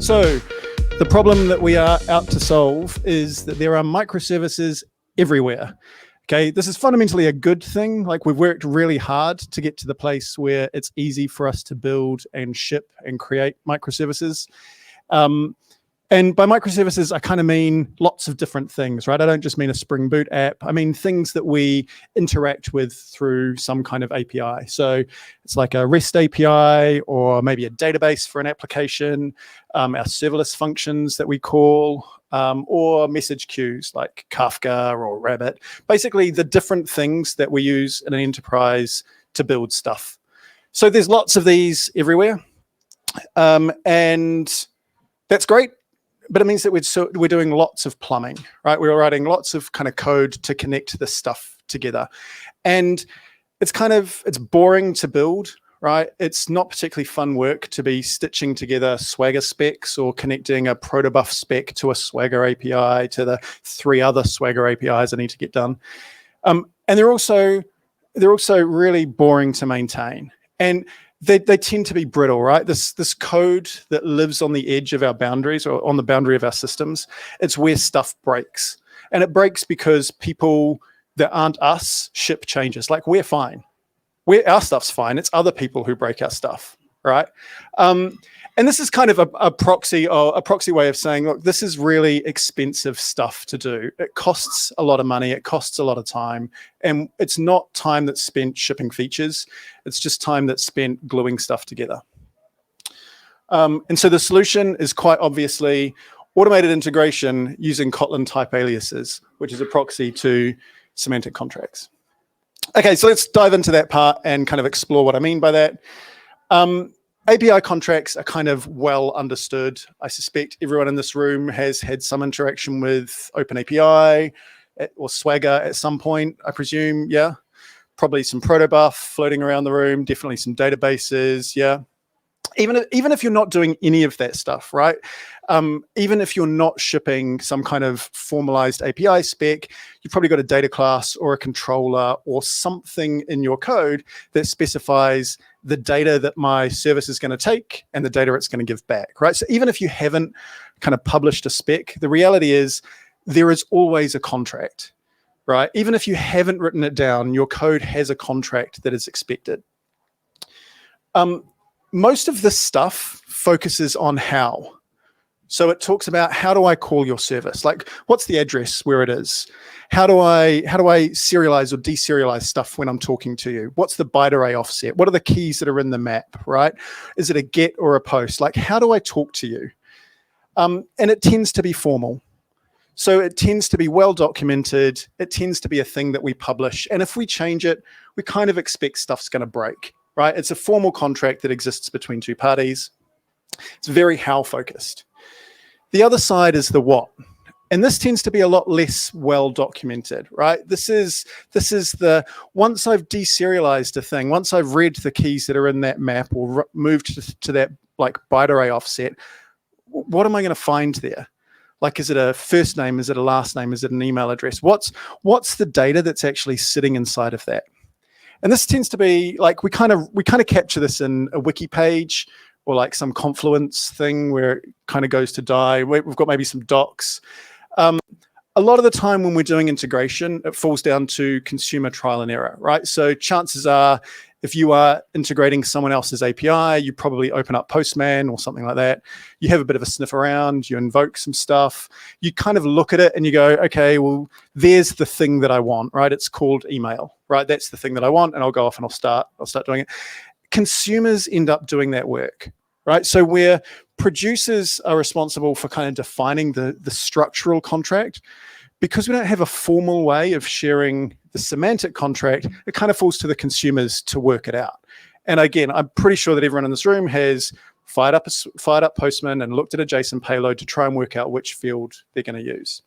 So the problem that we are out to solve is that there are microservices everywhere. Okay, this is fundamentally a good thing. Like, we've worked really hard to get to the place where it's easy for us to build and ship and create microservices. And by microservices, I kind of mean lots of different things, right? I don't just mean a Spring Boot app. I mean things that we interact with through some kind of API. So it's like a REST API, or maybe a database for an application, our serverless functions that we call, or message queues like Kafka or Rabbit. Basically, the different things that we use in an enterprise to build stuff. So there's lots of these everywhere. And that's great. But it means that we're doing lots of plumbing, right? We're writing lots of kind of code to connect this stuff together. And it's boring to build, right? It's not particularly fun work to be stitching together Swagger specs or connecting a protobuf spec to a Swagger API to the 3 other Swagger APIs I need to get done. And they're also really boring to maintain. And they tend to be brittle, right? This code that lives on the edge of our boundaries, or on the boundary of our systems, it's where stuff breaks. And it breaks because people that aren't us ship changes. Like, we're fine. Our stuff's fine. It's other people who break our stuff, right? And this is kind of a proxy way of saying, look, this is really expensive stuff to do. It costs a lot of money. It costs a lot of time. And it's not time that's spent shipping features. It's just time that's spent gluing stuff together. And so the solution is quite obviously automated integration using Kotlin type aliases, which is a proxy to semantic contracts. Okay, so let's dive into that part and kind of explore what I mean by that. API contracts are kind of well understood. I suspect everyone in this room has had some interaction with OpenAPI or Swagger at some point, I presume, yeah? Probably some protobuf floating around the room, definitely some databases, yeah? Even if you're not doing any of that stuff, right? Even if you're not shipping some kind of formalized API spec, you've probably got a data class or a controller or something in your code that specifies the data that my service is going to take and the data it's going to give back, right? So even if you haven't kind of published a spec, the reality is there is always a contract, right? Even if you haven't written it down, your code has a contract that is expected. Most of this stuff focuses on how. So it talks about, how do I call your service? Like, what's the address where it is? How do I serialize or deserialize stuff when I'm talking to you? What's the byte array offset? What are the keys that are in the map, right? Is it a get or a post? Like, how do I talk to you? And it tends to be formal. So it tends to be well documented. It tends to be a thing that we publish. And if we change it, we kind of expect stuff's going to break, right? It's a formal contract that exists between 2 parties. It's very how focused. The other side is the what. And this tends to be a lot less well documented, right? This is the, once I've deserialized a thing, once I've read the keys that are in that map or moved to that like byte array offset, what am I going to find there? Like, is it a first name? Is it a last name? Is it an email address? What's the data that's actually sitting inside of that? And this tends to be like, we kind of capture this in a wiki page, or like some Confluence thing where it kind of goes to die. We've got maybe some docs. A lot of the time when we're doing integration, it falls down to consumer trial and error, right? So chances are, if you are integrating someone else's API, you probably open up Postman or something like that. You have a bit of a sniff around, you invoke some stuff. You kind of look at it and you go, okay, well, there's the thing that I want, right? It's called email, right? That's the thing that I want, and I'll go off and I'll start doing it. Consumers end up doing that work, right? So where producers are responsible for kind of defining the structural contract, because we don't have a formal way of sharing the semantic contract, it kind of falls to the consumers to work it out. And again, I'm pretty sure that everyone in this room has fired up Postman and looked at a JSON payload to try and work out which field they're going to use.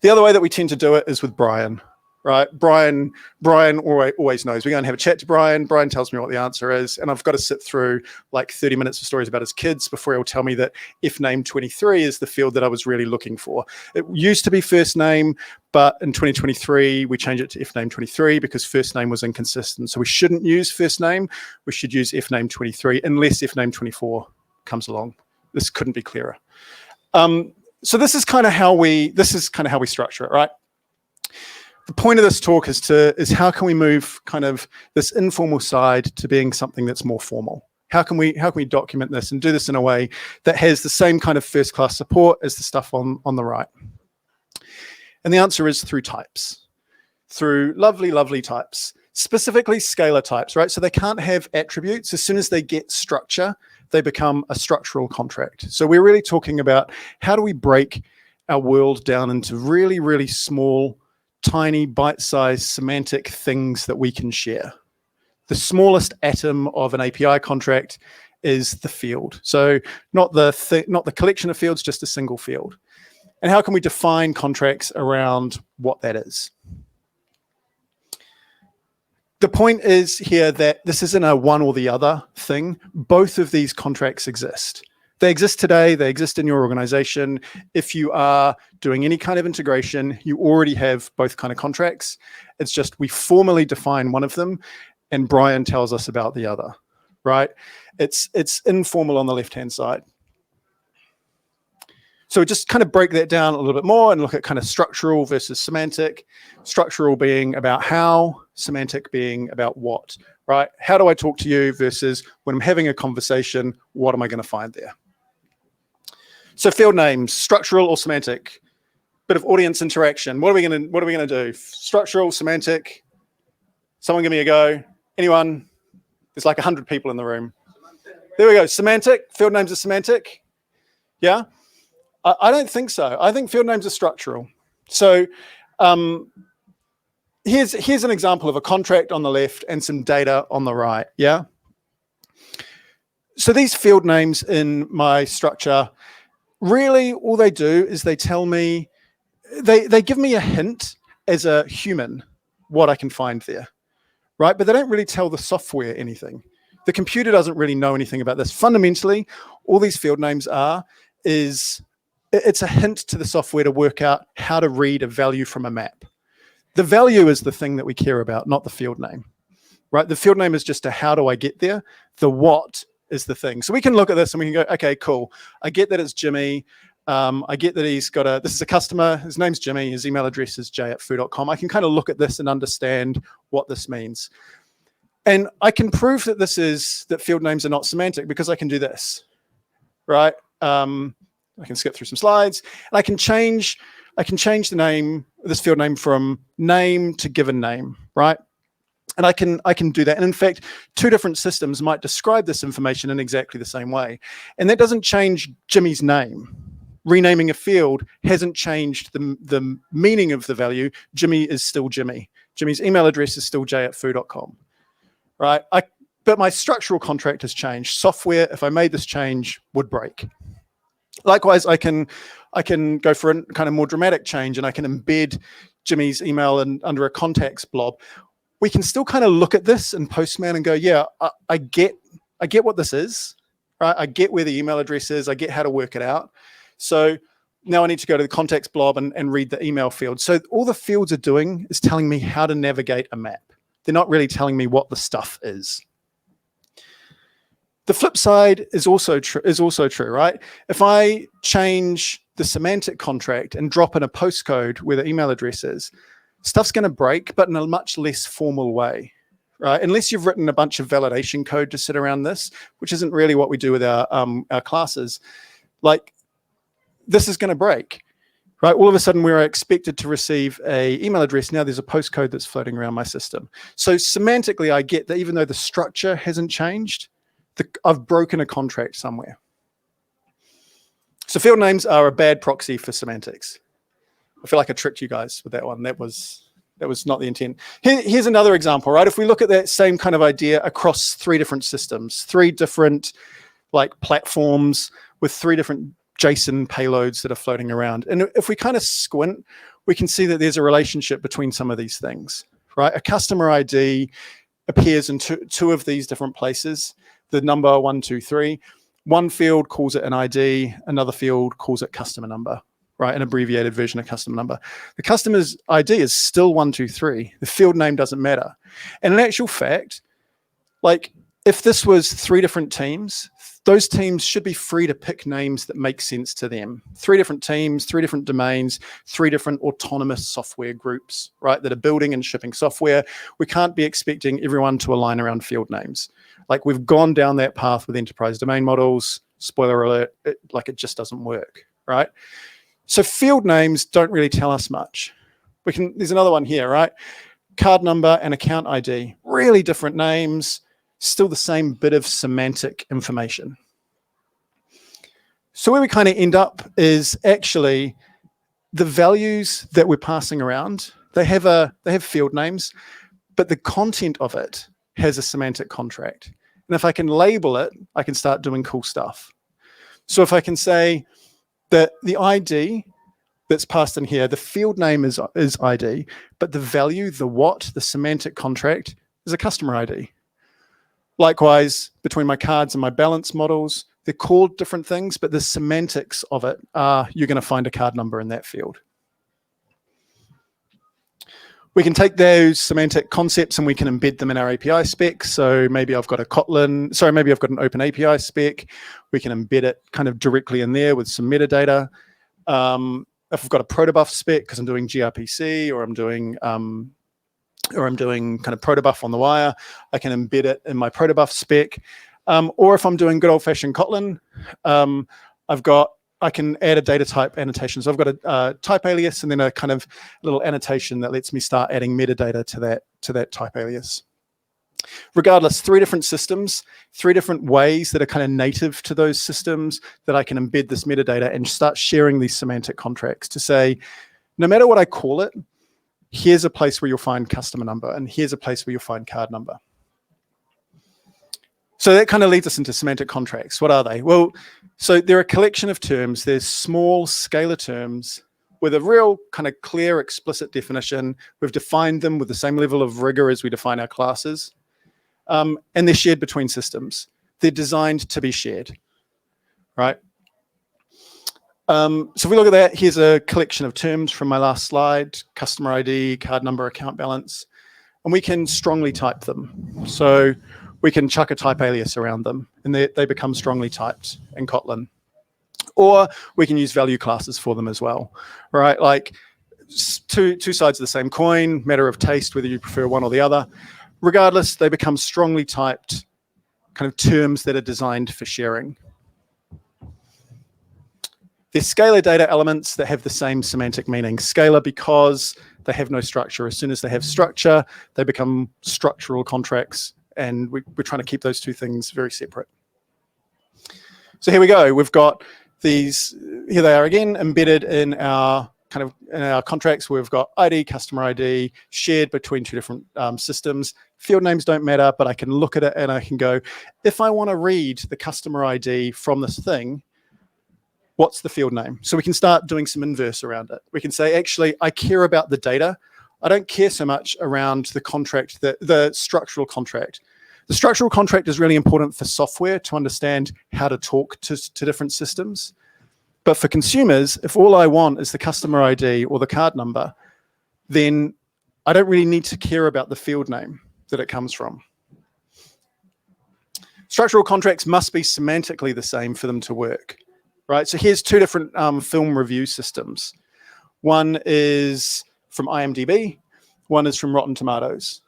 The other way that we tend to do it is with Brian, right? Brian always knows. We go and have a chat to Brian. Brian tells me what the answer is, and I've got to sit through like 30 minutes of stories about his kids before he'll tell me that ifname 23 is the field that I was really looking for. It used to be first name, but in 2023, we changed it to ifname 23 because first name was inconsistent. So we shouldn't use first name. We should use ifname 23 unless ifname 24 comes along. This couldn't be clearer. So this is kind of how we structure it, right? The point of this talk is how can we move kind of this informal side to being something that's more formal? How can we document this and do this in a way that has the same kind of first-class support as the stuff on the right? And the answer is through types, through lovely, lovely types, specifically scalar types, right? So they can't have attributes. As soon as they get structure, they become a structural contract. So we're really talking about how do we break our world down into really, really small, tiny, bite-sized semantic things that we can share. The smallest atom of an API contract is the field. So not the collection of fields, just a single field. And how can we define contracts around what that is? The point is here that this isn't a one or the other thing. Both of these contracts exist. They exist today. They exist in your organization. If you are doing any kind of integration, you already have both kind of contracts. It's just we formally define one of them, and Brian tells us about the other, right? It's informal on the left-hand side. So just kind of break that down a little bit more and look at kind of structural versus semantic. Structural being about how, semantic being about what, right? How do I talk to you versus when I'm having a conversation, what am I going to find there? So field names, structural or semantic? Bit of audience interaction. What are we going to do? Structural, semantic? Someone give me a go. Anyone? There's like 100 people in the room. There we go. Semantic. Field names are semantic. Yeah. I don't think so. I think field names are structural. So here's an example of a contract on the left and some data on the right. Yeah. So these field names in my structure, really all they do is they tell me, they give me a hint as a human what I can find there, right? But they don't really tell the software anything. The computer doesn't really know anything about this. Fundamentally, all these field names it's a hint to the software to work out how to read a value from a map. The value is the thing that we care about, not the field name, right? The field name is just a how do I get there? The what is the thing. So we can look at this and we can go, okay, cool. I get that it's Jimmy. I get that this is a customer. His name's Jimmy. His email address is j@foo.com. I can kind of look at this and understand what this means. And I can prove that field names are not semantic because I can do this, right? I can skip through some slides and I can change the name, this field name from name to given name, right? And I can do that. And in fact, two different systems might describe this information in exactly the same way. And that doesn't change Jimmy's name. Renaming a field hasn't changed the meaning of the value. Jimmy is still Jimmy. Jimmy's email address is still j@foo.com, right? But my structural contract has changed. Software, if I made this change, would break. Likewise, I can go for a kind of more dramatic change and I can embed Jimmy's email under a contacts blob. We can still kind of look at this in Postman and go, yeah, I get what this is, right? I get where the email address is. I get how to work it out. So now I need to go to the contacts blob and read the email field. So all the fields are doing is telling me how to navigate a map. They're not really telling me what the stuff is. The flip side is also true, right? If I change the semantic contract and drop in a postcode where the email address is, stuff's going to break, but in a much less formal way, right? Unless you've written a bunch of validation code to sit around this, which isn't really what we do with our classes. Like, this is going to break, right? All of a sudden, we're expected to receive an email address. Now there's a postcode that's floating around my system. So semantically, I get that even though the structure hasn't changed, I've broken a contract somewhere. So field names are a bad proxy for semantics. I feel like I tricked you guys with that one. That was not the intent. Here's another example, right? If we look at that same kind of idea across 3 different systems, 3 different like platforms with 3 different JSON payloads that are floating around. And if we kind of squint, we can see that there's a relationship between some of these things, right? A customer ID appears in two of these different places. The number 123, one field calls it an ID, another field calls it customer number, right? An abbreviated version of customer number. The customer's ID is still 123. The field name doesn't matter. And in actual fact, like if this was 3 different teams, those teams should be free to pick names that make sense to them. 3 different teams, 3 different domains, 3 different autonomous software groups, right, that are building and shipping software. We can't be expecting everyone to align around field names. Like, we've gone down that path with enterprise domain models. Spoiler alert, it just doesn't work, right? So field names don't really tell us much. There's another one here, right? Card number and account ID, really different names, still the same bit of semantic information. So where we kind of end up is actually the values that we're passing around, they have field names, but the content of it has a semantic contract. And if I can label it, I can start doing cool stuff. So if I can say that the ID that's passed in here, the field name is ID, but the value, the semantic contract is a customer ID. Likewise, between my cards and my balance models, they're called different things, but the semantics of it are you're going to find a card number in that field. We can take those semantic concepts and we can embed them in our API spec. So maybe I've got maybe I've got an open API spec. We can embed it kind of directly in there with some metadata. If I've got a protobuf spec because I'm doing gRPC or I'm doing kind of protobuf on the wire, I can embed it in my protobuf spec. Or if I'm doing good old-fashioned Kotlin, I can add a data type annotation. So I've got a type alias and then a kind of little annotation that lets me start adding metadata to that type alias. Regardless, 3 different systems, 3 different ways that are kind of native to those systems that I can embed this metadata and start sharing these semantic contracts to say, no matter what I call it, here's a place where you'll find customer number and here's a place where you'll find card number. So that kind of leads us into semantic contracts. What are they? Well, so they're a collection of terms. There's small scalar terms with a real kind of clear, explicit definition. We've defined them with the same level of rigor as we define our classes. And they're shared between systems. They're designed to be shared, right? So if we look at that, here's a collection of terms from my last slide: customer ID, card number, account balance, and we can strongly type them. So we can chuck a type alias around them and they become strongly typed in Kotlin. Or we can use value classes for them as well, right? Like two sides of the same coin, matter of taste, whether you prefer one or the other. Regardless, they become strongly typed kind of terms that are designed for sharing. They're scalar data elements that have the same semantic meaning. Scalar because they have no structure. As soon as they have structure, they become structural contracts, and we're trying to keep those 2 things very separate. So here we go. We've got these, here they are again, embedded in our contracts. We've got ID, customer ID, shared between 2 different systems. Field names don't matter, but I can look at it and I can go, if I want to read the customer ID from this thing, what's the field name? So we can start doing some inverse around it. We can say, actually, I care about the data. I don't care so much around the contract, the structural contract. The structural contract is really important for software to understand how to talk to different systems. But for consumers, if all I want is the customer ID or the card number, then I don't really need to care about the field name that it comes from. Structural contracts must be semantically the same for them to work, right? So here's 2 different film review systems. One is from IMDb, one is from Rotten Tomatoes.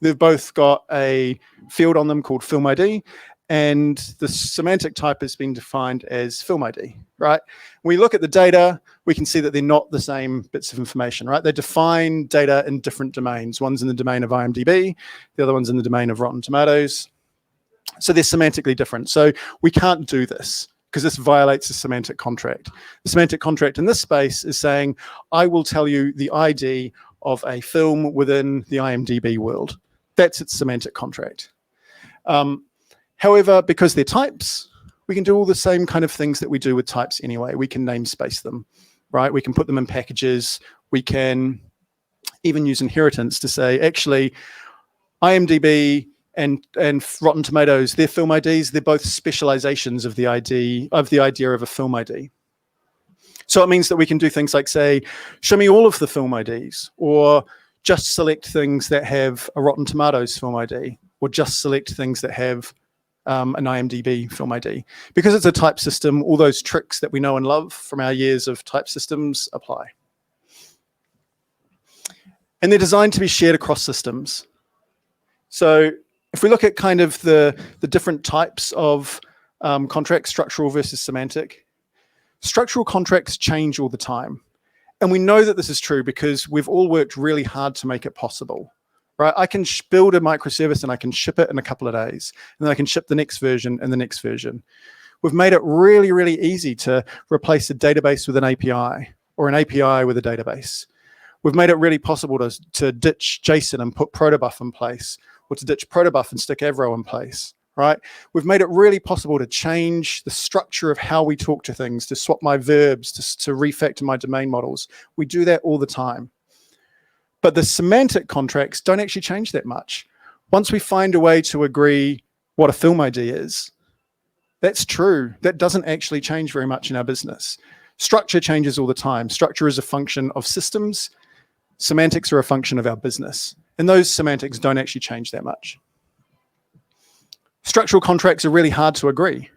They've both got a field on them called film ID, and the semantic type has been defined as film ID, right? When we look at the data, we can see that they're not the same bits of information, right? They define data in different domains. One's in the domain of IMDb, the other one's in the domain of Rotten Tomatoes. So they're semantically different. So we can't do this because this violates the semantic contract. The semantic contract in this space is saying, I will tell you the ID of a film within the IMDb world. That's its semantic contract. However, because they're types, we can do all the same kind of things that we do with types anyway. We can namespace them, right? We can put them in packages. We can even use inheritance to say, actually, IMDb and Rotten Tomatoes, their film IDs, they're both specializations of the idea of a film ID. So it means that we can do things like say, show me all of the film IDs, or just select things that have a Rotten Tomatoes film ID, or just select things that have an IMDb film ID. Because it's a type system, all those tricks that we know and love from our years of type systems apply. And they're designed to be shared across systems. So if we look at kind of the different types of contracts, structural versus semantic, structural contracts change all the time. And we know that this is true because we've all worked really hard to make it possible. Right, I can build a microservice and I can ship it in a couple of days, and then I can ship the next version and the next version. We've made it really, really easy to replace a database with an API or an API with a database. We've made it really possible to ditch JSON and put protobuf in place, or to ditch protobuf and stick Avro in place. Right, we've made it really possible to change the structure of how we talk to things, to swap my verbs, to refactor my domain models. We do that all the time. But the semantic contracts don't actually change that much. Once we find a way to agree what a film ID is, that's true. That doesn't actually change very much in our business. Structure changes all the time. Structure is a function of systems. Semantics are a function of our business. And those semantics don't actually change that much. Structural contracts are really hard to agree.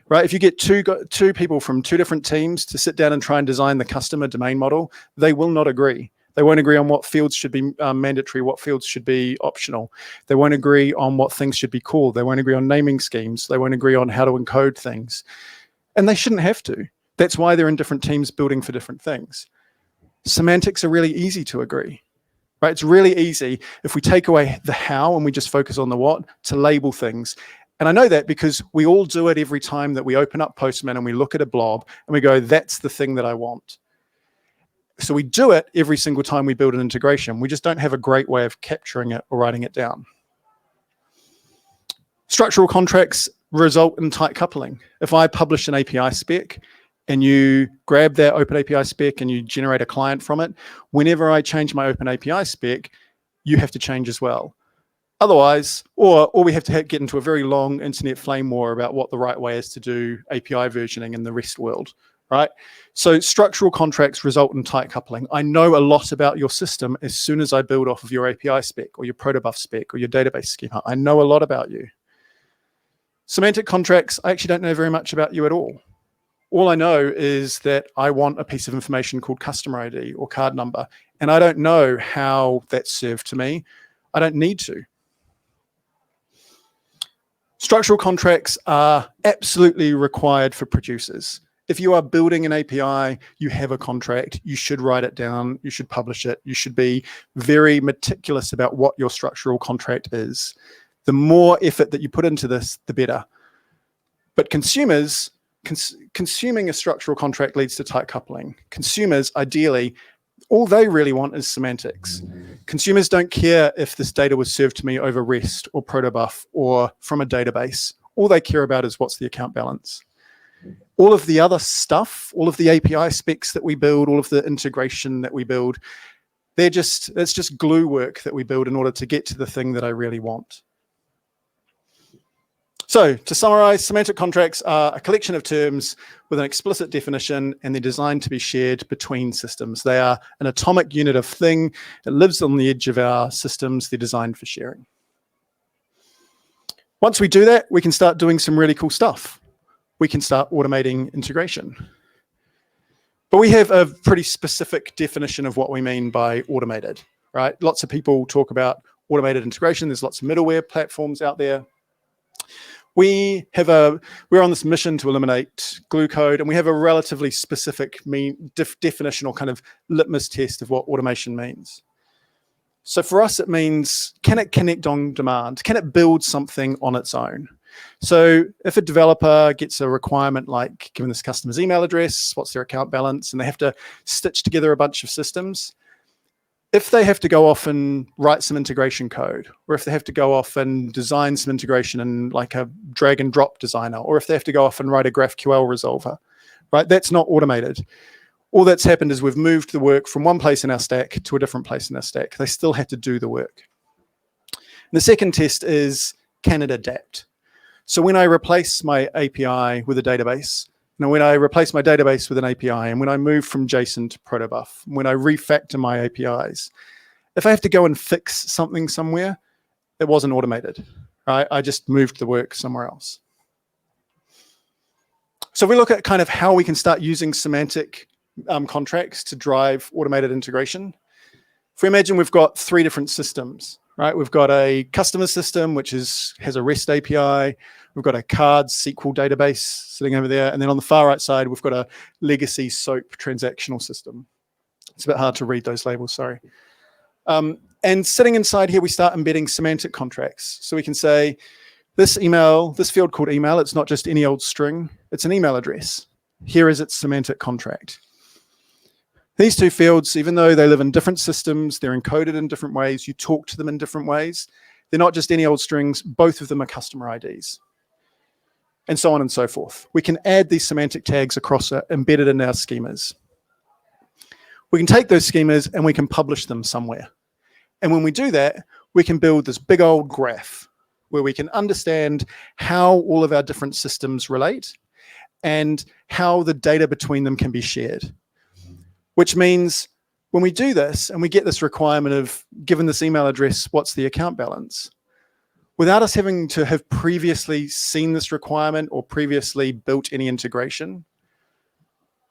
Right? If you get two people from two different teams to sit down and try and design the customer domain model, they will not agree. They won't agree on what fields should be mandatory, what fields should be optional. They won't agree on what things should be called. They won't agree on naming schemes. They won't agree on how to encode things. And they shouldn't have to. That's why they're in different teams building for different things. Semantics are really easy to agree. Right? It's really easy if we take away the how and we just focus on the what to label things. And I know that because we all do it every time that we open up Postman and we look at a blob and we go, that's the thing that I want. So we do it every single time we build an integration. We just don't have a great way of capturing it or writing it down. Structural contracts result in tight coupling. If I publish an API spec and you grab that open API spec and you generate a client from it, whenever I change my open API spec, you have to change as well. Otherwise, or we have to get into a very long internet flame war about what the right way is to do API versioning in the REST world. Right? So structural contracts result in tight coupling. I know a lot about your system as soon as I build off of your API spec or your protobuf spec or your database schema. I know a lot about you. Semantic contracts, I actually don't know very much about you at all. All I know is that I want a piece of information called customer ID or card number, and I don't know how that's served to me. I don't need to. Structural contracts are absolutely required for producers. If you are building an API, you have a contract, you should write it down, you should publish it, you should be very meticulous about what your structural contract is. The more effort that you put into this, the better. But consumers, consuming a structural contract leads to tight coupling. Consumers, ideally, all they really want is semantics. Consumers don't care if this data was served to me over REST or protobuf or from a database. All they care about is what's the account balance. All of the other stuff, all of the API specs that we build, all of the integration that we build, it's just glue work that we build in order to get to the thing that I really want. So to summarize, semantic contracts are a collection of terms with an explicit definition, and they're designed to be shared between systems. They are an atomic unit of thing. It lives on the edge of our systems. They're designed for sharing. Once we do that, we can start doing some really cool stuff. We can start automating integration. But we have a pretty specific definition of what we mean by automated, right? Lots of people talk about automated integration. There's lots of middleware platforms out there. We're on this mission to eliminate glue code, and we have a relatively specific definition or kind of litmus test of what automation means. So for us, it means, can it connect on demand? Can it build something on its own? So if a developer gets a requirement like given this customer's email address, what's their account balance, and they have to stitch together a bunch of systems, if they have to go off and write some integration code, or if they have to go off and design some integration in like a drag and drop designer, or if they have to go off and write a GraphQL resolver, right? That's not automated. All that's happened is we've moved the work from one place in our stack to a different place in our stack. They still have to do the work. And the second test is, can it adapt? So when I replace my API with a database, when I replace my database with an API, and when I move from JSON to protobuf, when I refactor my APIs, if I have to go and fix something somewhere, it wasn't automated, right? I just moved the work somewhere else. So if we look at kind of how we can start using semantic contracts to drive automated integration. If we imagine we've got 3 different systems, right? We've got a customer system, which has a REST API. We've got a cards SQL database sitting over there. And then on the far right side, we've got a legacy SOAP transactional system. It's a bit hard to read those labels, sorry. And sitting inside here, we start embedding semantic contracts. So we can say, this field called email, it's not just any old string, it's an email address. Here is its semantic contract. These 2 fields, even though they live in different systems, they're encoded in different ways, you talk to them in different ways, they're not just any old strings, both of them are customer IDs. And so on and so forth. We can add these semantic tags across embedded in our schemas. We can take those schemas and we can publish them somewhere. And when we do that, we can build this big old graph where we can understand how all of our different systems relate and how the data between them can be shared. Which means when we do this and we get this requirement of, given this email address, what's the account balance? Without us having to have previously seen this requirement or previously built any integration,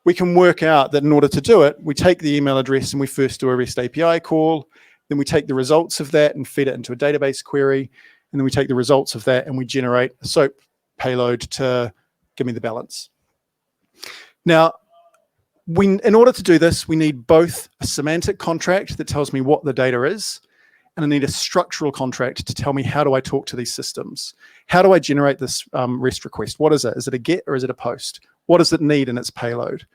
we can work out that in order to do it, we take the email address and we first do a REST API call, then we take the results of that and feed it into a database query, and then we take the results of that and we generate a SOAP payload to give me the balance. Now, in order to do this, we need both a semantic contract that tells me what the data is, and I need a structural contract to tell me how do I talk to these systems? How do I generate this REST request? What is it? Is it a GET or is it a POST? What does it need in its payload?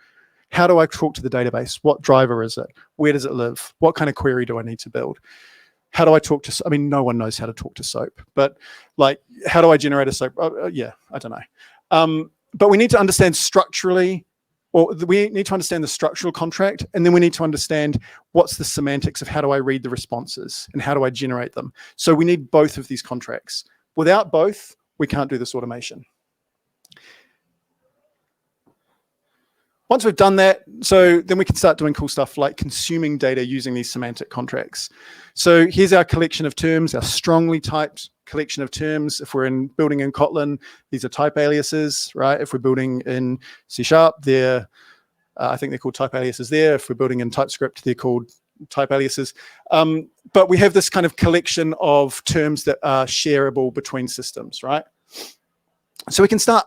How do I talk to the database? What driver is it? Where does it live? What kind of query do I need to build? How do I talk to, I mean, no one knows how to talk to SOAP, but like, how do I generate a SOAP? Yeah, I don't know. But we need to understand structurally, or we need to understand the structural contract, and then we need to understand what's the semantics of how do I read the responses and how do I generate them. So we need both of these contracts. Without both, we can't do this automation. Once we've done that, so then we can start doing cool stuff like consuming data using these semantic contracts. So here's our collection of terms, our strongly typed collection of terms. If we're building in Kotlin, these are type aliases, right? If we're building in C#, I think they're called type aliases there. If we're building in TypeScript, they're called type aliases. But we have this kind of collection of terms that are shareable between systems, right? So we can start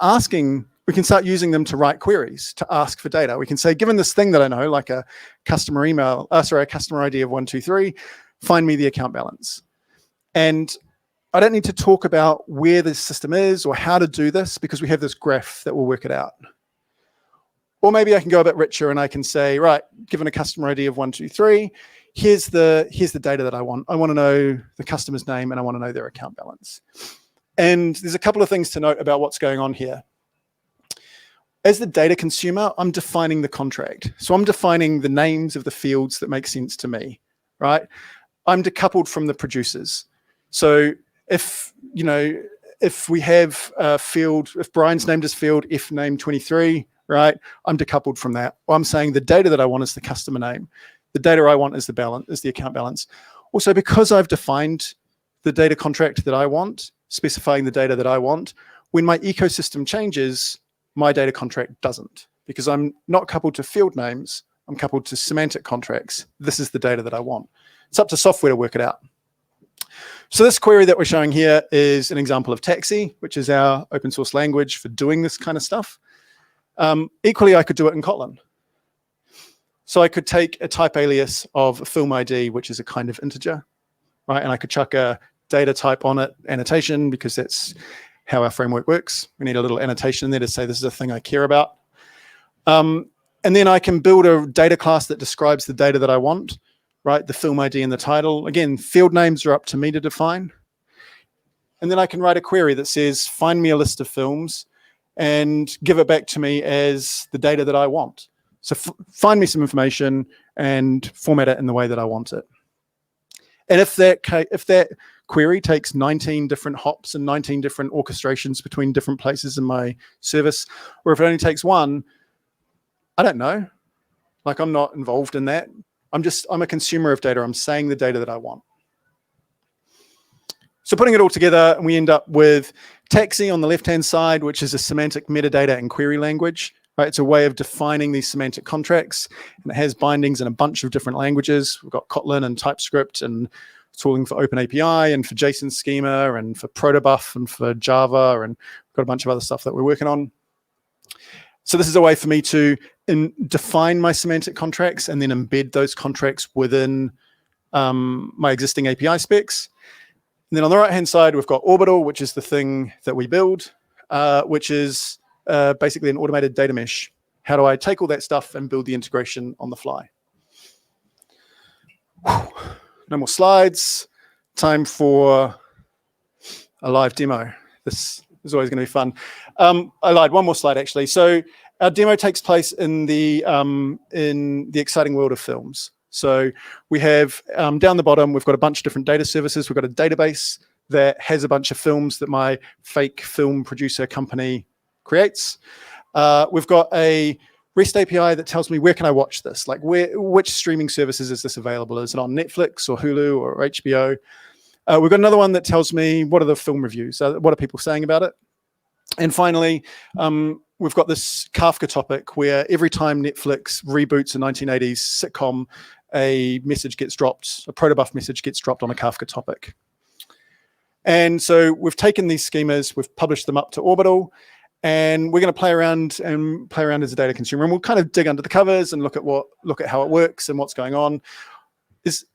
using them to write queries, to ask for data. We can say, given this thing that I know, like a customer ID of 123, find me the account balance. And I don't need to talk about where the system is or how to do this because we have this graph that will work it out. Or maybe I can go a bit richer and I can say, right, given a customer ID of 123, here's the data that I want. I want to know the customer's name and I want to know their account balance. And there's a couple of things to note about what's going on here. As the data consumer, I'm defining the contract. So I'm defining the names of the fields that make sense to me, right? I'm decoupled from the producers. So if we have a field, if Brian's named as field if name 23, right? I'm decoupled from that. Or I'm saying the data that I want is the customer name. The data I want is the account balance. Also, because I've defined the data contract that I want, specifying the data that I want, when my ecosystem changes, my data contract doesn't, because I'm not coupled to field names, I'm coupled to semantic contracts. This is the data that I want. It's up to software to work it out. So this query that we're showing here is an example of Taxi, which is our open source language for doing this kind of stuff. Equally, I could do it in Kotlin. So I could take a type alias of a film ID, which is a kind of integer, right? And I could chuck a data type on it, annotation, because that's how our framework works. We need a little annotation in there to say this is a thing I care about. And then I can build a data class that describes the data that I want, right? The film ID and the title. Again, field names are up to me to define. And then I can write a query that says, find me a list of films and give it back to me as the data that I want. So find me some information and format it in the way that I want it. And if that query takes 19 different hops and 19 different orchestrations between different places in my service, or if it only takes one, I don't know. Like, I'm not involved in that. I'm a consumer of data. I'm saying the data that I want. So putting it all together, we end up with Taxi on the left-hand side, which is a semantic metadata and query language. Right? It's a way of defining these semantic contracts, and it has bindings in a bunch of different languages. We've got Kotlin and TypeScript and tooling for OpenAPI and for JSON schema and for protobuf and for Java, and we've got a bunch of other stuff that we're working on. So this is a way for me to define my semantic contracts and then embed those contracts within my existing API specs. And then on the right-hand side, we've got Orbital, which is the thing that we build, which is basically an automated data mesh. How do I take all that stuff and build the integration on the fly? Whew. No more slides. Time for a live demo. This is always going to be fun. I lied, one more slide actually. So our demo takes place in the exciting world of films. So we have down the bottom, we've got a bunch of different data services. We've got a database that has a bunch of films that my fake film producer company creates. We've got a REST API that tells me where can I watch this? Like which streaming services is this available? Is it on Netflix or Hulu or HBO? We've got another one that tells me what are the film reviews? What are people saying about it? And finally, we've got this Kafka topic where every time Netflix reboots a 1980s sitcom, a message gets dropped, a protobuf message gets dropped on a Kafka topic. And so we've taken these schemas, we've published them up to Orbital, and we're going to play around as a data consumer, and we'll kind of dig under the covers and look at how it works and what's going on. Is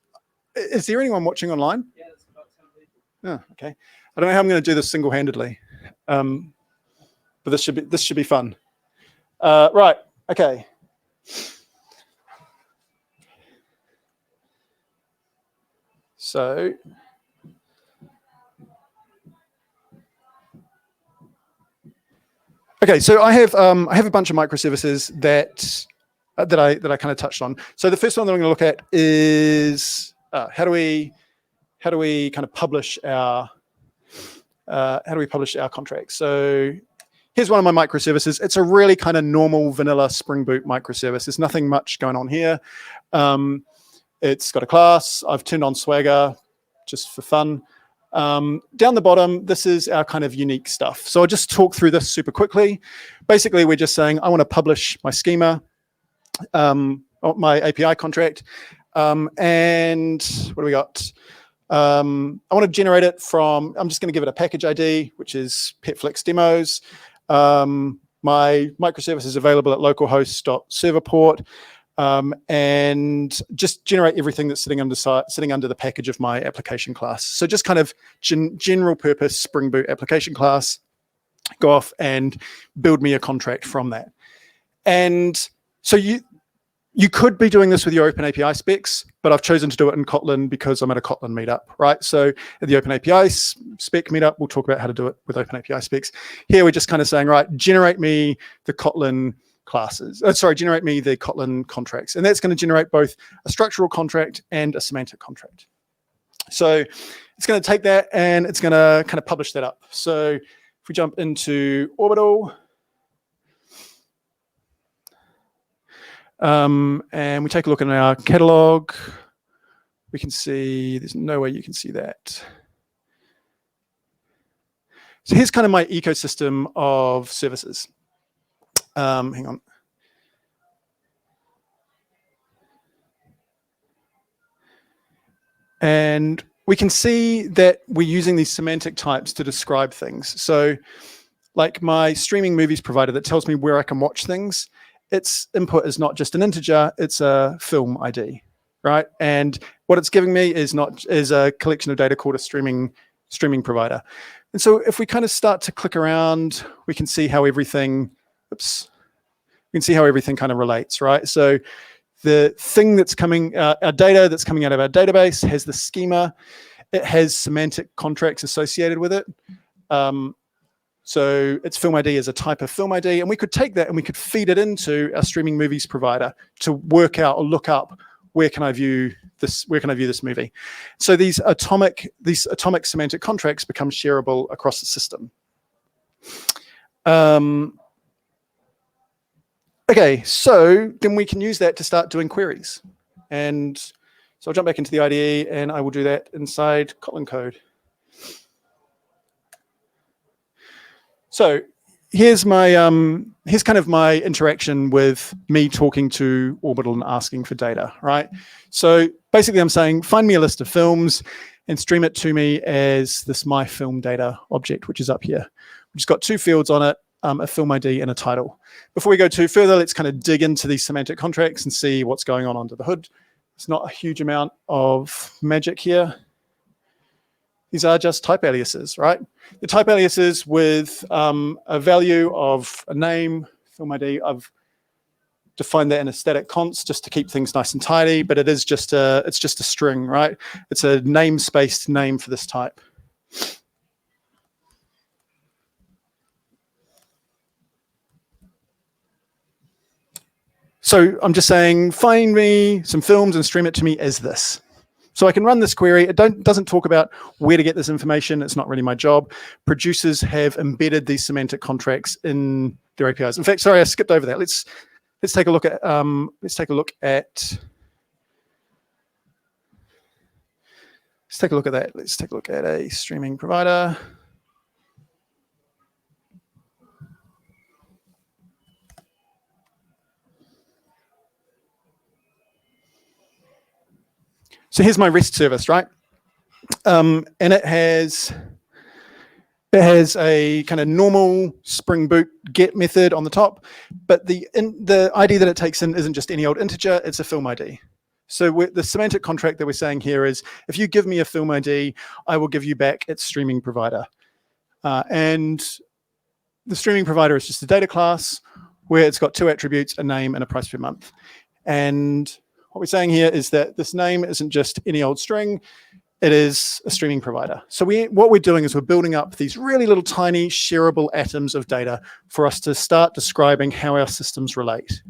there anyone watching online? Yeah, there's about 10 people. Oh, okay. I don't know how I'm going to do this single-handedly, but this should be fun. Right. Okay. So. Okay, so I have a bunch of microservices that I kind of touched on. So the first one that I'm going to look at is how do we kind of publish our contracts. So here's one of my microservices. It's a really kind of normal vanilla Spring Boot microservice. There's nothing much going on here. It's got a class. I've turned on Swagger just for fun. Down the bottom, this is our kind of unique stuff. So I'll just talk through this super quickly. Basically, we're just saying, I want to publish my schema, my API contract, and what do we got? I want to generate it from, I'm just going to give it a package ID, which is Petflix demos. My microservice is available at localhost.serverport. And just generate everything that's sitting under the package of my application class. So just kind of general purpose Spring Boot application class, go off and build me a contract from that. And so you could be doing this with your OpenAPI specs, but I've chosen to do it in Kotlin because I'm at a Kotlin meetup, right? So at the OpenAPI spec meetup, we'll talk about how to do it with OpenAPI specs. Here we're just kind of saying, right, generate me the Kotlin classes. Generate me the Kotlin contracts. And that's going to generate both a structural contract and a semantic contract. So it's going to take that and it's going to kind of publish that up. So if we jump into Orbital, and we take a look at our catalog, we can see, there's no way you can see that. So here's kind of my ecosystem of services. Hang on. And we can see that we're using these semantic types to describe things. So like my streaming movies provider that tells me where I can watch things, its input is not just an integer, it's a film ID, right? And what it's giving me is a collection of data called a streaming provider. And so if we kind of start to click around, we can see how everything, we can see how everything kind of relates, right? So the thing that's coming, our data that's coming out of our database has the schema. It has semantic contracts associated with it. So its film ID is a type of film ID, and we could take that and we could feed it into our streaming movies provider to work out or look up where can I view this movie. So these atomic semantic contracts become shareable across the system. Okay, so then we can use that to start doing queries. And so I'll jump back into the IDE and I will do that inside Kotlin code. So here's my here's kind of my interaction with me talking to Orbital and asking for data, right? So basically I'm saying, find me a list of films and stream it to me as this my film data object, which is up here. We've just got two fields on it, a film ID and a title. Before we go too further, let's kind of dig into these semantic contracts and see what's going on under the hood. It's not a huge amount of magic here. These are just type aliases, right? The type aliases with a value of a name, film ID. I've defined that in a static const just to keep things nice and tidy, but it is just it's just a string, right? It's a namespaced name for this type. So I'm just saying, find me some films and stream it to me as this. So I can run this query. It doesn't talk about where to get this information. It's not really my job. Producers have embedded these semantic contracts in their APIs. In fact, sorry, I skipped over that. Let's take a look at let's take a look at that. Let's take a look at a streaming provider. So here's my REST service, right? And it has a kind of normal Spring Boot get method on the top, but the ID that it takes in isn't just any old integer, it's a film ID. So the semantic contract that we're saying here is, if you give me a film ID, I will give you back its streaming provider. And the streaming provider is just a data class where it's got two attributes, a name and a price per month. And what we're saying here is that this name isn't just any old string, it is a streaming provider. So what we're doing is we're building up these really little tiny shareable atoms of data for us to start describing how our systems relate.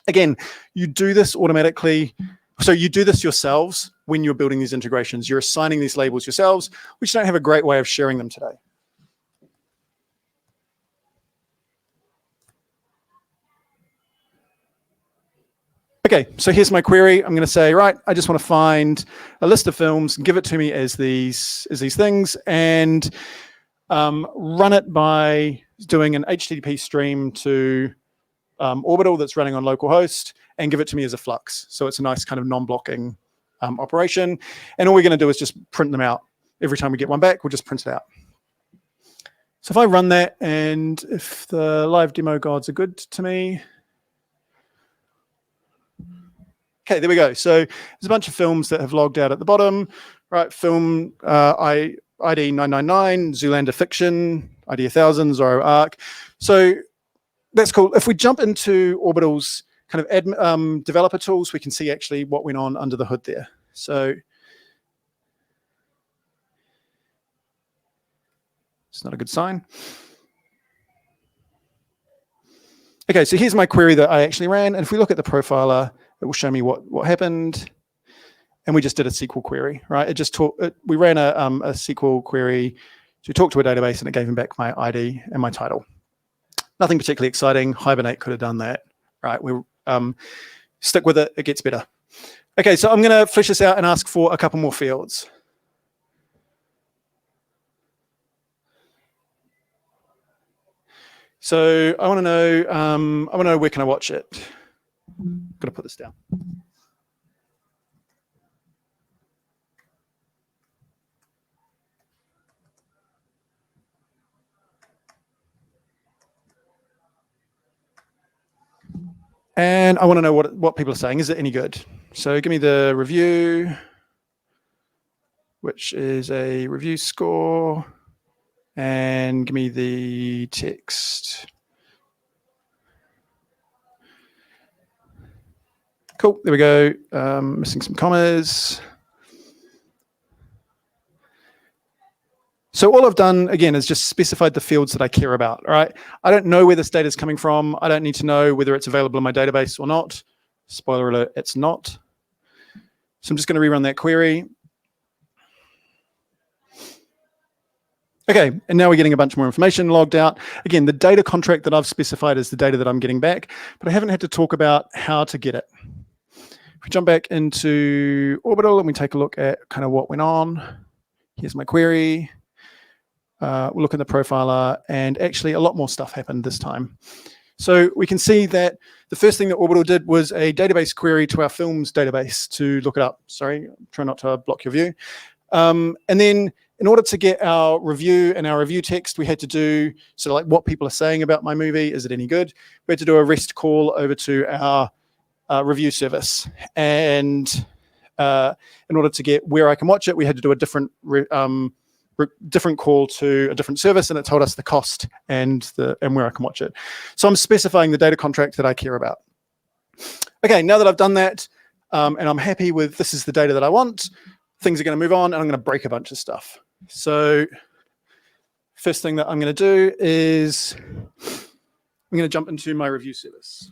Again, you do this automatically. So you do this yourselves when you're building these integrations. You're assigning these labels yourselves. We just don't have a great way of sharing them today. Okay, so here's my query. I'm going to say, right, I just want to find a list of films, give it to me as these things, and run it by doing an HTTP stream to Orbital that's running on localhost, and give it to me as a flux. So it's a nice kind of non-blocking operation. And all we're going to do is just print them out. Every time we get one back, we'll just print it out. So if I run that, and if the live demo gods are good to me, okay, there we go. So there's a bunch of films that have logged out at the bottom, right? Film ID 999, Zoolander Fiction, ID 1000, Zorro Arc. So that's cool. If we jump into Orbital's kind of developer tools, we can see actually what went on under the hood there. So it's not a good sign. Okay, so here's my query that I actually ran. And if we look at the profiler, it will show me what happened. And we just did a SQL query, right? It just we ran a SQL query to talk to a database, and it gave him back my ID and my title. Nothing particularly exciting. Hibernate could have done that, right? We stick with it. It gets better. Okay, so I'm going to flesh this out and ask for a couple more fields. So I want to know where can I watch it. I'm going to put this down. And I want to know what people are saying. Is it any good? So give me the review, which is a review score, and give me the text. Cool, there we go. Missing some commas. So all I've done, again, is just specified the fields that I care about, all right? I don't know where this data is coming from. I don't need to know whether it's available in my database or not. Spoiler alert, it's not. So I'm just going to rerun that query. Okay, and now we're getting a bunch more information logged out. Again, the data contract that I've specified is the data that I'm getting back, but I haven't had to talk about how to get it. If we jump back into Orbital and we take a look at kind of what went on, here's my query. we'll look at the profiler, and actually a lot more stuff happened this time. So we can see that the first thing that Orbital did was a database query to our films database to look it up. Sorry, try not to block your view. And then in order to get our review and our review text, we had to do, so like what people are saying about my movie, is it any good? We had to do a REST call over to our review service. And in order to get where I can watch it, we had to do a different call to a different service, and it told us the cost and where I can watch it. So I'm specifying the data contract that I care about. Okay, now that I've done that, and I'm happy with this is the data that I want, things are going to move on, and I'm going to break a bunch of stuff. So first thing that I'm going to do is I'm going to jump into my review service.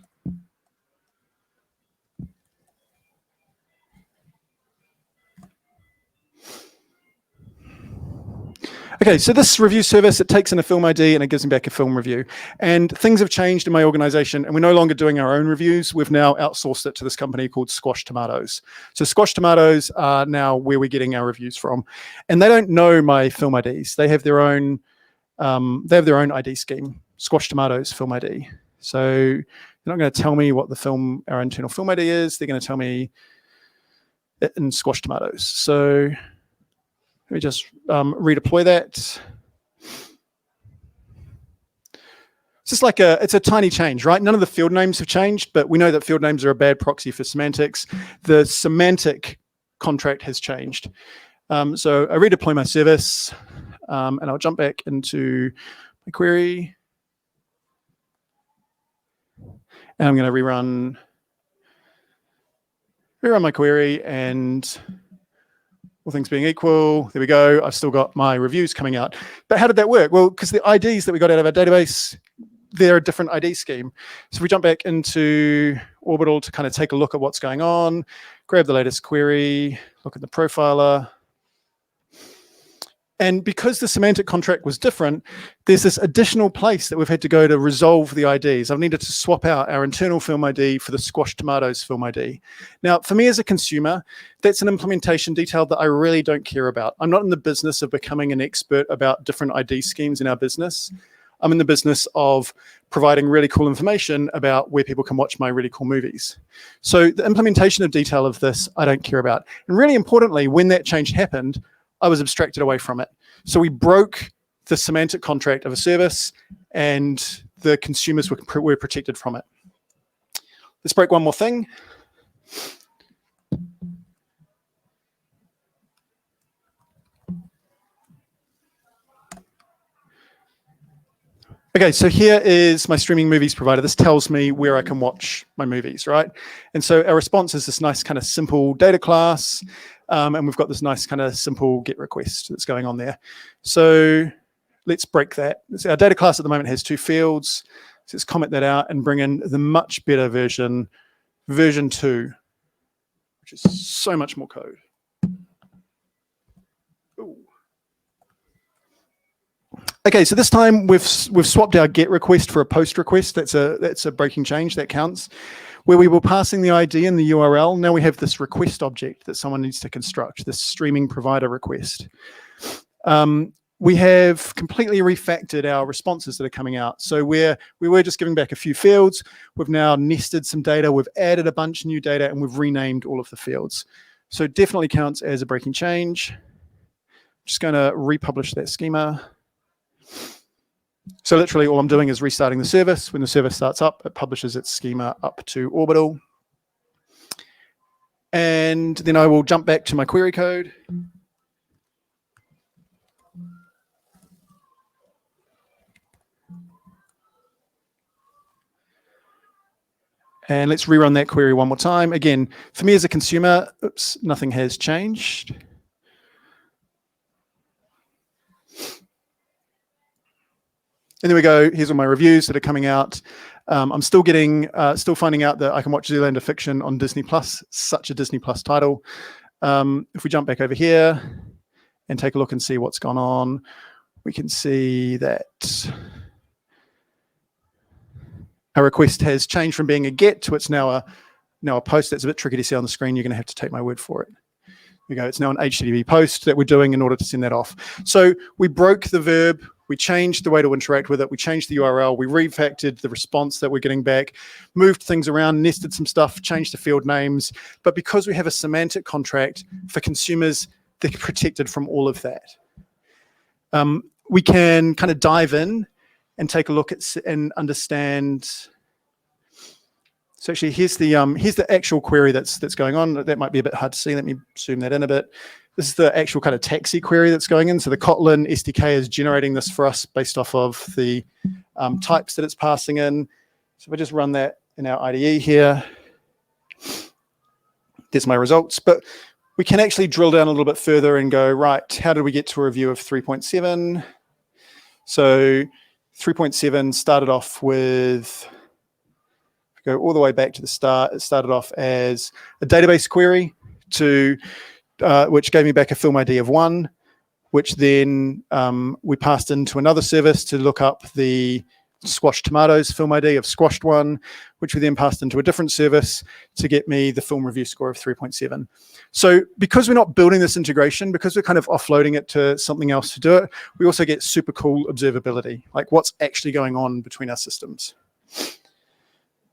Okay, so this review service, it takes in a film ID and it gives me back a film review. And things have changed in my organization, and we're no longer doing our own reviews. We've now outsourced it to this company called Squash Tomatoes. So Squash Tomatoes are now where we're getting our reviews from. And they don't know my film IDs. They have their own ID scheme, Squash Tomatoes film ID. So they're not going to tell me what our internal film ID is. They're going to tell me it in Squash Tomatoes. So let me just redeploy that. It's just like it's a tiny change, right? None of the field names have changed, but we know that field names are a bad proxy for semantics. The semantic contract has changed. So I redeploy my service, and I'll jump back into my query. And I'm going to rerun my query, and all things being equal, there we go. I've still got my reviews coming out. But how did that work? Well, because the IDs that we got out of our database, they're a different ID scheme. So if we jump back into Orbital to kind of take a look at what's going on, grab the latest query, look at the profiler. And because the semantic contract was different, there's this additional place that we've had to go to resolve the IDs. I've needed to swap out our internal film ID for the Squash Tomatoes film ID. Now, for me as a consumer, that's an implementation detail that I really don't care about. I'm not in the business of becoming an expert about different ID schemes in our business. I'm in the business of providing really cool information about where people can watch my really cool movies. So the implementation of detail of this, I don't care about. And really importantly, when that change happened, I was abstracted away from it. So we broke the semantic contract of a service, and the consumers were protected from it. Let's break one more thing. Okay, so here is my streaming movies provider. This tells me where I can watch my movies, right? And so our response is this nice kind of simple data class, and we've got this nice kind of simple get request that's going on there. So let's break that. So our data class at the moment has 2 fields. So let's comment that out and bring in the much better version 2, which is so much more code. Ooh. Okay, so this time we've swapped our get request for a post request. That's a breaking change, that counts. Where we were passing the ID and the URL, now we have this request object that someone needs to construct, this streaming provider request. We have completely refactored our responses that are coming out. So we were just giving back a few fields. We've now nested some data. We've added a bunch of new data, and we've renamed all of the fields. So it definitely counts as a breaking change. Just going to republish that schema. So literally all I'm doing is restarting the service. When the service starts up, it publishes its schema up to Orbital. And then I will jump back to my query code. And let's rerun that query one more time. Again, for me as a consumer, oops, nothing has changed. And there we go. Here's all my reviews that are coming out. I'm still finding out that I can watch Zoolander Fiction on Disney Plus. Such a Disney Plus title. If we jump back over here and take a look and see what's gone on, we can see that our request has changed from being a get to it's now a post. That's a bit tricky to see on the screen. You're going to have to take my word for it. we go. It's now an HTTP post that we're doing in order to send that off. So we broke the verb, we changed the way to interact with it, we changed the URL, we refactored the response that we're getting back, moved things around, nested some stuff, changed the field names. But because we have a semantic contract for consumers, they're protected from all of that. We can kind of dive in and take a look at and understand. So actually, here's the actual query that's going on. That might be a bit hard to see. Let me zoom that in a bit. This is the actual kind of taxi query that's going in. So the Kotlin SDK is generating this for us based off of the types that it's passing in. So if I just run that in our IDE here, there's my results. But we can actually drill down a little bit further and go, right, how did we get to a review of 3.7? So 3.7 started off with, go all the way back to the start, it started off as a database query to which gave me back a film ID of 1, which then we passed into another service to look up the squashed tomatoes film ID of squashed 1, which we then passed into a different service to get me the film review score of 3.7. So because we're not building this integration, because we're kind of offloading it to something else to do it, we also get super cool observability, like what's actually going on between our systems.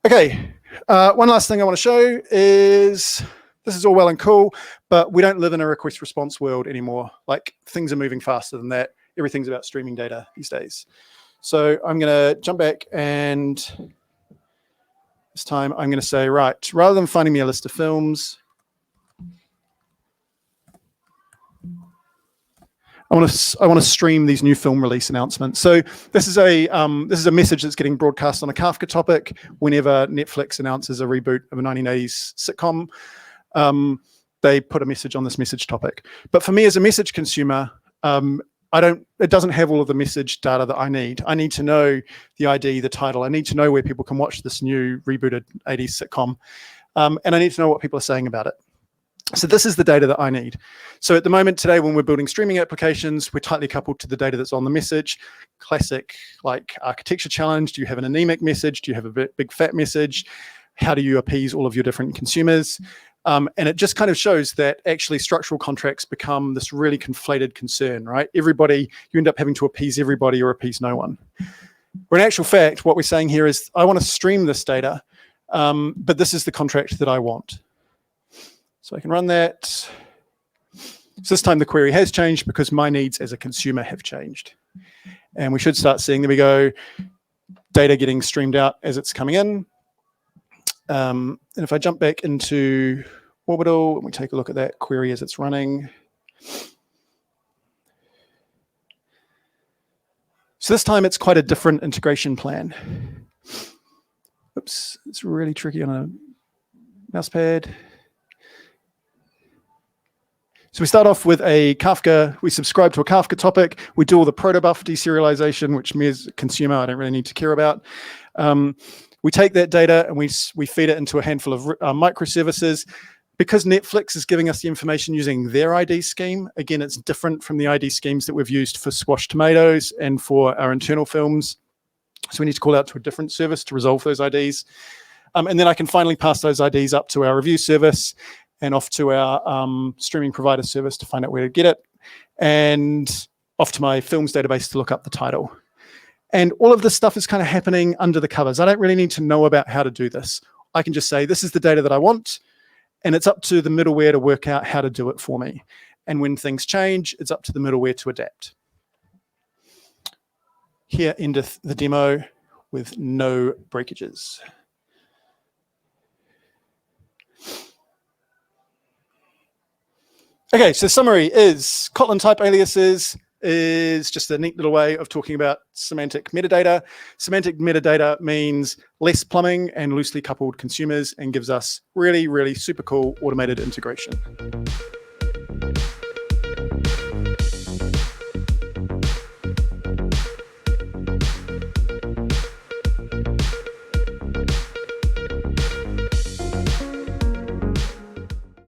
Okay, one last thing I want to show is, this is all well and cool, but we don't live in a request response world anymore. Like things are moving faster than that. Everything's about streaming data these days. So I'm going to jump back, and this time I'm going to say, right, rather than finding me a list of films, I want to stream these new film release announcements. So this is a message that's getting broadcast on a Kafka topic whenever Netflix announces a reboot of a 1980s sitcom. They put a message on this message topic. But for me as a message consumer, it doesn't have all of the message data that I need. I need to know the ID, the title. I need to know where people can watch this new rebooted 80s sitcom. And I need to know what people are saying about it. So this is the data that I need. So at the moment today, when we're building streaming applications, we're tightly coupled to the data that's on the message. Classic like architecture challenge. Do you have an anemic message? Do you have a big fat message? How do you appease all of your different consumers? And it just kind of shows that actually structural contracts become this really conflated concern, right? Everybody, you end up having to appease everybody or appease no one. Where in actual fact, what we're saying here is, I want to stream this data, but this is the contract that I want. So I can run that. So this time the query has changed because my needs as a consumer have changed. And we should start seeing, there we go, data getting streamed out as it's coming in. And if I jump back into Orbital and we take a look at that query as it's running. So this time it's quite a different integration plan. Oops, it's really tricky on a mouse pad. So we start off with a Kafka, we subscribe to a Kafka topic, we do all the protobuf deserialization, which me as a consumer, I don't really need to care about. We take that data and we feed it into a handful of microservices. Because Netflix is giving us the information using their ID scheme, again, it's different from the ID schemes that we've used for squashed tomatoes and for our internal films. So we need to call out to a different service to resolve those IDs. And then I can finally pass those IDs up to our review service and off to our streaming provider service to find out where to get it, and off to my films database to look up the title. And all of this stuff is kind of happening under the covers. I don't really need to know about how to do this. I can just say, this is the data that I want, and it's up to the middleware to work out how to do it for me. And when things change, it's up to the middleware to adapt. Here endeth the demo with no breakages. Okay, so summary is Kotlin type aliases is just a neat little way of talking about semantic metadata. Semantic metadata means less plumbing and loosely coupled consumers and gives us really, really super cool automated integration.